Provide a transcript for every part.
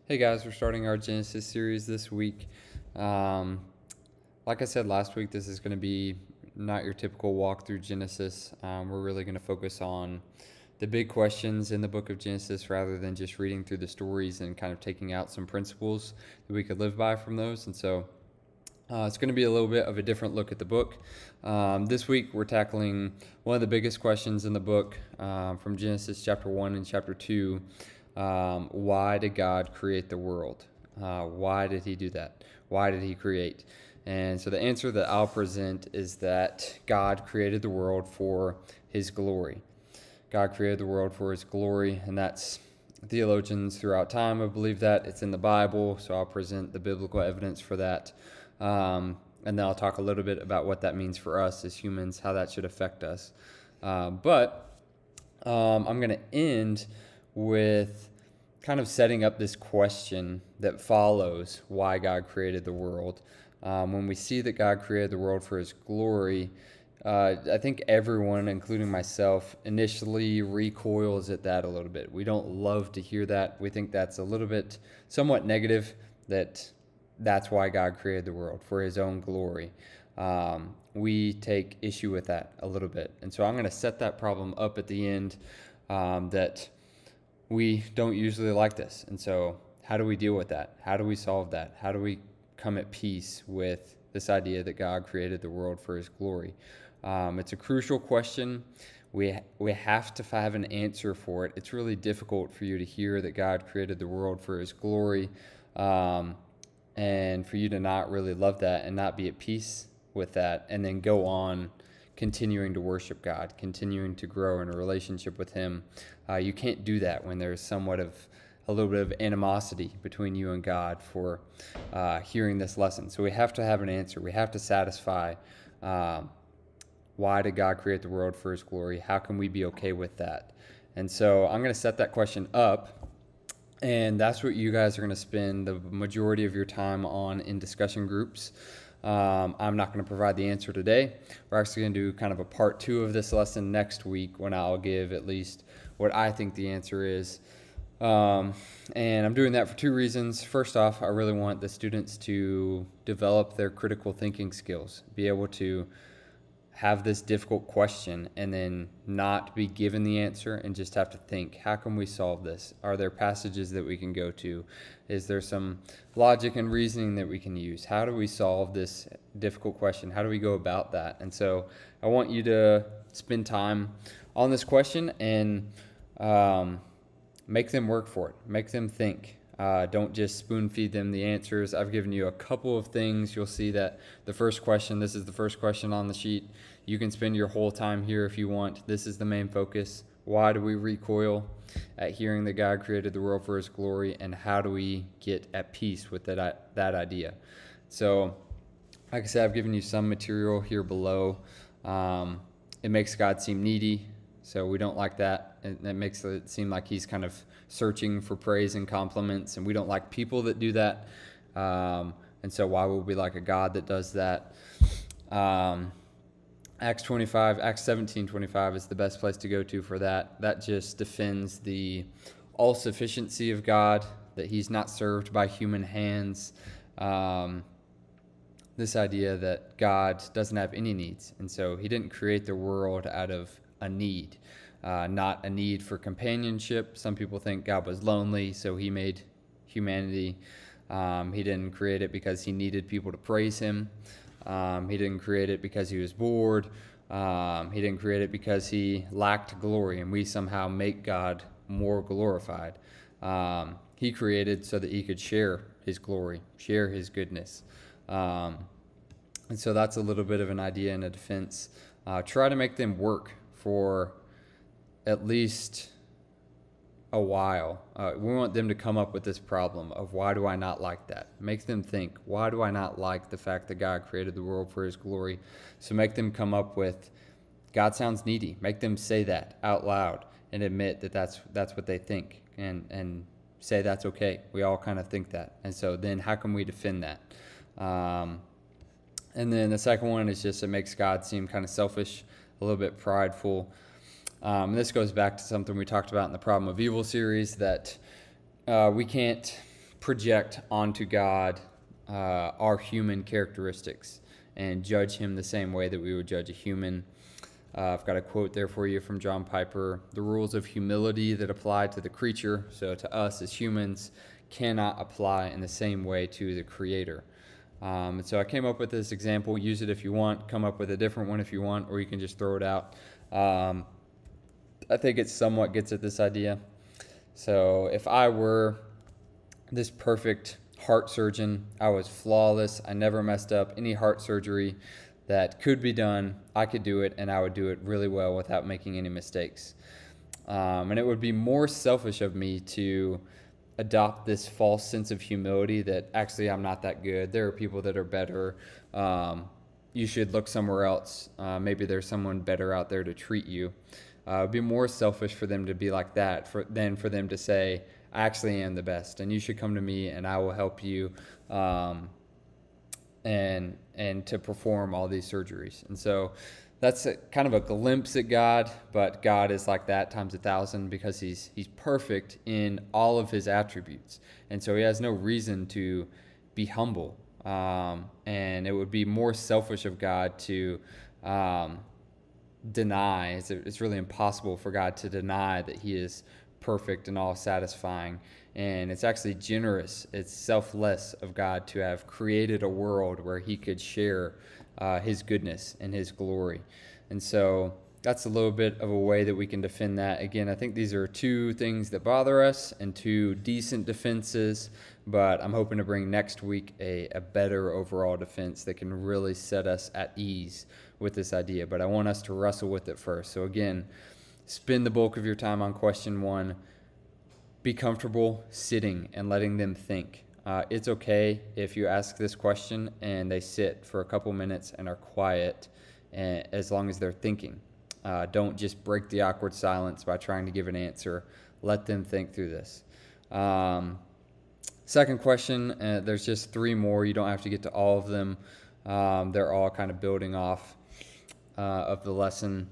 Hey guys, we're starting our Genesis series this week. Um, like I said last week, this is going to be not your typical walk through Genesis. We're really going to focus on the big questions in the book of Genesis rather than just reading through the stories and kind of taking out some principles that we could live by from those. And so it's going to be a little bit of a different look at the book. This week, we're tackling one of the biggest questions in the book from Genesis chapter 1 and chapter 2. Why did God create the world? Why did he do that? Why did he create? And so the answer that I'll present is that God created the world for his glory. God created the world for his glory, and that's theologians throughout time have believed that. It's in the Bible, so I'll present the biblical evidence for that. And then I'll talk a little bit about what that means for us as humans, how that should affect us. But I'm going to end with kind of setting up this question that follows why God created the world. When we see that God created the world for his glory, I think everyone, including myself, initially recoils at that a little bit. We don't love to hear that. We think that's a little bit somewhat negative, that's why God created the world, for his own glory. We take issue with that a little bit. And so I'm going to set that problem up at the end, that we don't usually like this. And so how do we deal with that? How do we solve that? How do we come at peace with this idea that God created the world for his glory? It's a crucial question. We have to have an answer for it. It's really difficult for you to hear that God created the world for his glory, and for you to not really love that and not be at peace with that, and then go on continuing to worship God, continuing to grow in a relationship with him. You can't do that when there's somewhat of a little bit of animosity between you and God for hearing this lesson. So we have to have an answer. We have to satisfy why did God create the world for his glory? How can we be okay with that? And so I'm going to set that question up, and that's what you guys are going to spend the majority of your time on in discussion groups. I'm not going to provide the answer today. We're actually going to do kind of a part 2 of this lesson next week, when I'll give at least what I think the answer is. And I'm doing that for 2 reasons. First off, I really want the students to develop their critical thinking skills, be able to have this difficult question and then not be given the answer and just have to think, how can we solve this? Are there passages that we can go to? Is there some logic and reasoning that we can use? How do we solve this difficult question? How do we go about that? And so I want you to spend time on this question and make them work for it. Make them think. Don't just spoon feed them the answers. I've given you a couple of things. You'll see that the first question, this is the first question on the sheet. You can spend your whole time here if you want. This is the main focus. Why do we recoil at hearing that God created the world for his glory, and how do we get at peace with that idea? So, like I said, I've given you some material here below. It makes God seem needy, so we don't like that. It makes it seem like he's kind of searching for praise and compliments, and we don't like people that do that. And so why would we like a God that does that? Acts 17:25 is the best place to go to for that. That just defends the all-sufficiency of God, that he's not served by human hands. This idea that God doesn't have any needs, and so he didn't create the world out of a need. Not a need for companionship. Some people think God was lonely, so he made humanity. He didn't create it because he needed people to praise him. He didn't create it because he was bored. He didn't create it because he lacked glory, and we somehow make God more glorified. He created so that he could share his glory, share his goodness. And so that's a little bit of an idea and a defense. Try to make them work for at least a while. We want them to come up with this problem of, why do I not like that? Make them think, why do I not like the fact that God created the world for his glory? So make them come up with, God sounds needy. Make them say that out loud and admit that that's what they think, and say that's okay. We all kind of think that. And so then how can we defend that? And then the second one is just, it makes God seem kind of selfish, a little bit prideful. This goes back to something we talked about in the Problem of Evil series, that we can't project onto God our human characteristics and judge him the same way that we would judge a human. I've got a quote there for you from John Piper. The rules of humility that apply to the creature, so to us as humans, cannot apply in the same way to the Creator. And so I came up with this example. Use it if you want. Come up with a different one if you want, or you can just throw it out. I think it somewhat gets at this idea. So if I were this perfect heart surgeon, I was flawless, I never messed up any heart surgery that could be done, I could do it, and I would do it really well without making any mistakes. And it would be more selfish of me to adopt this false sense of humility that actually I'm not that good. There are people that are better. You should look somewhere else. Maybe there's someone better out there to treat you. It would be more selfish for them to be like that than for them to say, I actually am the best, and you should come to me, and I will help you, and to perform all these surgeries. And so that's kind of a glimpse at God, but God is like that times 1,000 because he's perfect in all of his attributes, and so he has no reason to be humble. And it would be more selfish of God to deny. It's really impossible for God to deny that he is perfect and all satisfying, and it's actually generous, it's selfless of God to have created a world where he could share his goodness and his glory. And so that's a little bit of a way that we can defend that. Again, I think these are two things that bother us and two decent defenses, but I'm hoping to bring next week a better overall defense that can really set us at ease with this idea. But I want us to wrestle with it first. So again, spend the bulk of your time on question 1. Be comfortable sitting and letting them think. It's okay if you ask this question and they sit for a couple minutes and are quiet, as long as they're thinking. Don't just break the awkward silence by trying to give an answer. Let them think through this. Second question, there's just 3 more. You don't have to get to all of them. They're all kind of building off of the lesson.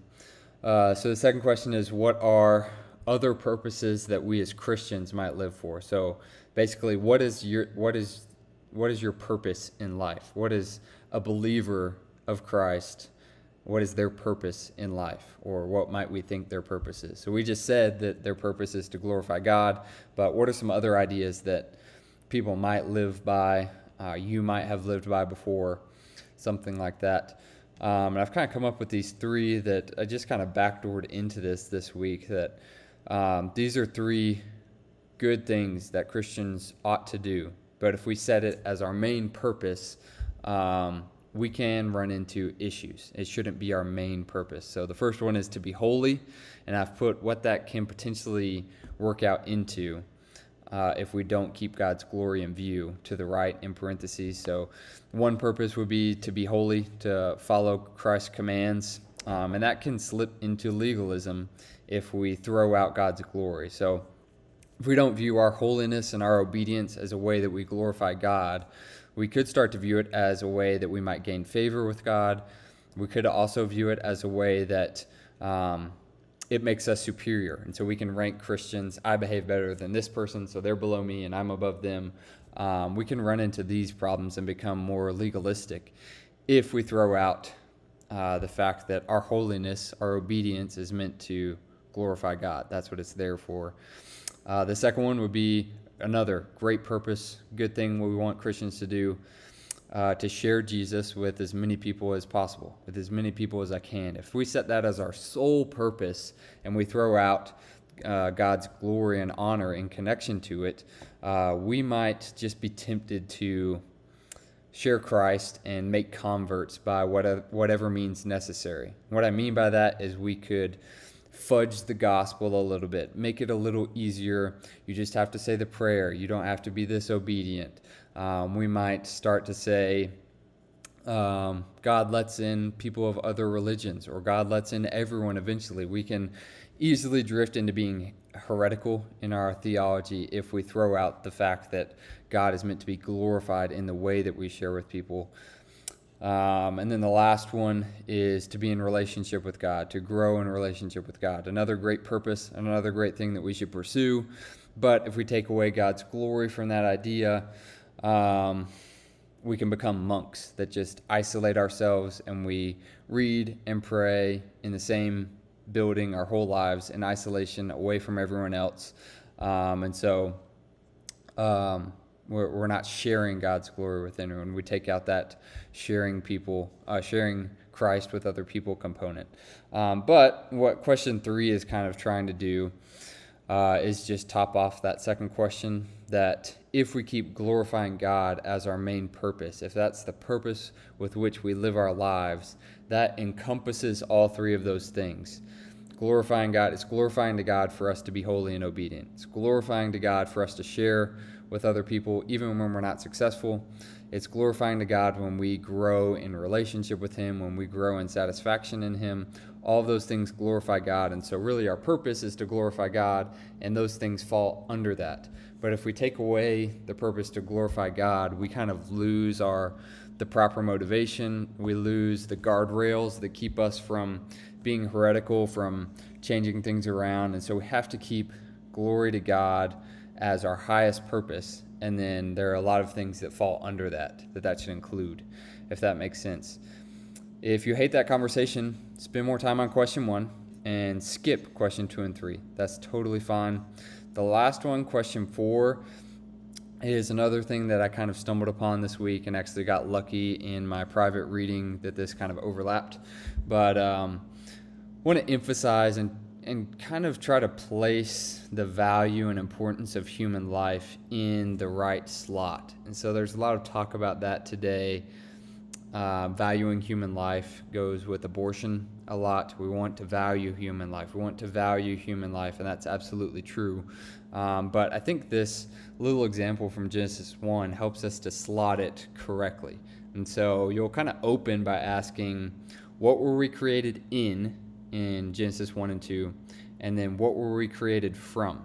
So the second question is, what are other purposes that we as Christians might live for? So basically, what is your purpose in life? What is a believer of Christ? What is their purpose in life? Or what might we think their purpose is? So we just said that their purpose is to glorify God, but what are some other ideas that people might live by, you might have lived by before, something like that? And I've kind of come up with these 3 that I just kind of backdoored into this week, that these are 3 good things that Christians ought to do. But if we set it as our main purpose, we can run into issues. It shouldn't be our main purpose. So the first one is to be holy, and I've put what that can potentially work out into if we don't keep God's glory in view, to the right in parentheses. So one purpose would be to be holy, to follow Christ's commands, and that can slip into legalism if we throw out God's glory. So if we don't view our holiness and our obedience as a way that we glorify God, we could start to view it as a way that we might gain favor with God. We could also view it as a way that it makes us superior. And so we can rank Christians. I behave better than this person, so they're below me and I'm above them. We can run into these problems and become more legalistic if we throw out the fact that our holiness, our obedience is meant to glorify God. That's what it's there for. The second one would be another great purpose, good thing we want Christians to do, to share Jesus with as many people as possible, with as many people as I can. If we set that as our sole purpose and we throw out God's glory and honor in connection to it, we might just be tempted to share Christ and make converts by whatever means necessary. What I mean by that is we could fudge the gospel a little bit, make it a little easier. You just have to say the prayer. You don't have to be this obedient. We might start to say, God lets in people of other religions, or God lets in everyone eventually. We can easily drift into being heretical in our theology if we throw out the fact that God is meant to be glorified in the way that we share with people. And then the last one is to be in relationship with God, to grow in relationship with God. Another great purpose, and another great thing that we should pursue. But if we take away God's glory from that idea, we can become monks that just isolate ourselves, and we read and pray in the same building our whole lives in isolation, away from everyone else. And so we're not sharing God's glory with anyone. We take out that sharing Christ with other people component. But what question 3 is kind of trying to do is just top off that second question, that if we keep glorifying God as our main purpose, if that's the purpose with which we live our lives, that encompasses all 3 of those things. Glorifying God, it's glorifying to God for us to be holy and obedient. It's glorifying to God for us to share with other people even when we're not successful. It's glorifying to God when we grow in relationship with Him, when we grow in satisfaction in Him. All of those things glorify God. And so really our purpose is to glorify God, and those things fall under that. But if we take away the purpose to glorify God, we kind of lose the proper motivation. We lose the guardrails that keep us from being heretical, from changing things around. And so we have to keep glory to God as our highest purpose. And then there are a lot of things that fall under that should include, if that makes sense. If you hate that conversation, spend more time on question 1 and skip question 2 and 3. That's totally fine. The last one, question 4, is another thing that I kind of stumbled upon this week, and actually got lucky in my private reading that this kind of overlapped. But want to emphasize and kind of try to place the value and importance of human life in the right slot. And so there's a lot of talk about that today. Valuing human life goes with abortion a lot. We want to value human life. And that's absolutely true. But I think this little example from Genesis 1 helps us to slot it correctly. And so you'll kind of open by asking, what were we created in Genesis 1 and 2? And then what were we created from?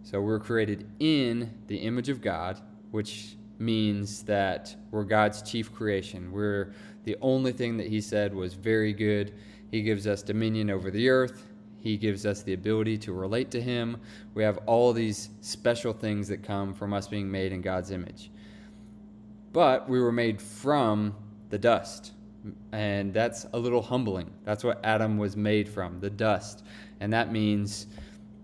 So we're created in the image of God, which means that we're God's chief creation. We're the only thing that He said was very good. He gives us dominion over the earth. He gives us the ability to relate to Him. We have all these special things that come from us being made in God's image. But we were made from the dust. And that's a little humbling. That's what Adam was made from, the dust. And that means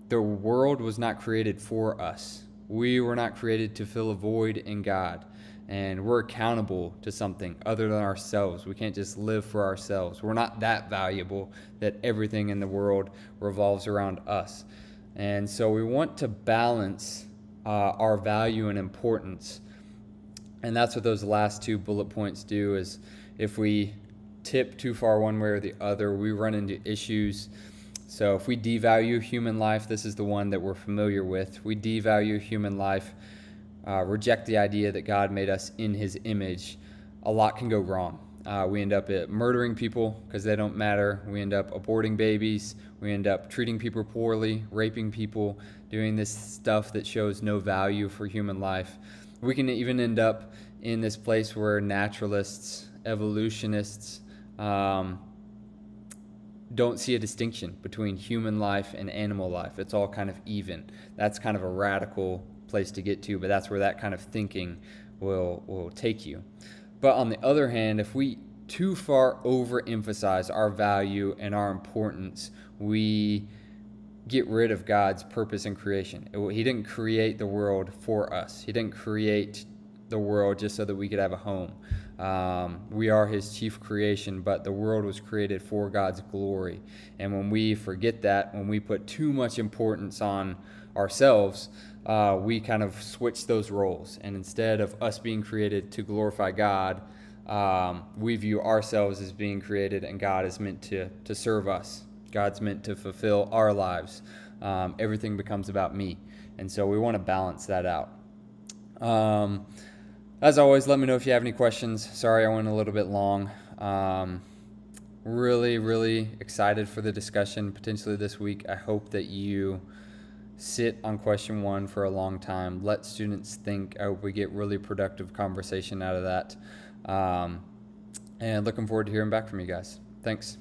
the world was not created for us. We were not created to fill a void in God. And we're accountable to something other than ourselves. We can't just live for ourselves. We're not that valuable that everything in the world revolves around us. And so we want to balance our value and importance. And that's what those last 2 bullet points do, is if we tip too far one way or the other, we run into issues. So if we devalue human life, this is the one that we're familiar with. We devalue human life, reject the idea that God made us in His image. A lot can go wrong. We end up murdering people because they don't matter. We end up aborting babies. We end up treating people poorly, raping people, doing this stuff that shows no value for human life. We can even end up in this place where naturalists, evolutionists, don't see a distinction between human life and animal life. It's all kind of even. That's kind of a radical place to get to, but that's where that kind of thinking will take you. But on the other hand, if we too far overemphasize our value and our importance, we get rid of God's purpose in creation. He didn't create the world for us. He didn't create the world just so that we could have a home. We are His chief creation, but the world was created for God's glory. And when we forget that, when we put too much importance on ourselves, we kind of switch those roles. And instead of us being created to glorify God, we view ourselves as being created, and God is meant to serve us. God's meant to fulfill our lives. Everything becomes about me. And so we want to balance that out. As always, let me know if you have any questions. Sorry I went a little bit long. Really, really excited for the discussion potentially this week. I hope that you sit on question 1 for a long time. Let students think. I hope we get really productive conversation out of that. And looking forward to hearing back from you guys. Thanks.